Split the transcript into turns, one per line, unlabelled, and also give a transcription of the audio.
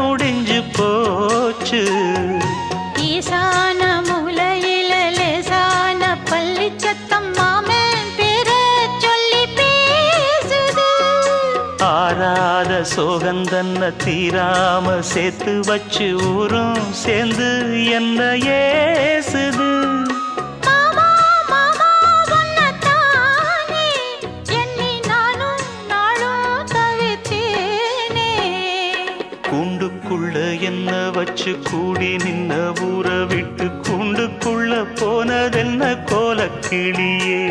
முடிஞ்சு போச்சு.
ஈசான மூலையில லேசான பள்ளி சத்தம் மாமன் பேர சொல்லி பேசுது.
ஆறாத சோகந்தன்ன தீராம சேர்த்து வச்சு ஊரும் சேர்ந்து என்ன ஏசுது.
மாமா மாமா உன்னத்தானே எண்ணி நானும் நாளும் தவித்தேனே.
கூண்டுக்குள்ள என்ன வச்சு கூடி நின்ன ஊரை விட்டு கூண்டுக்குள்ள போனதென்ன கோலக்கிளியே.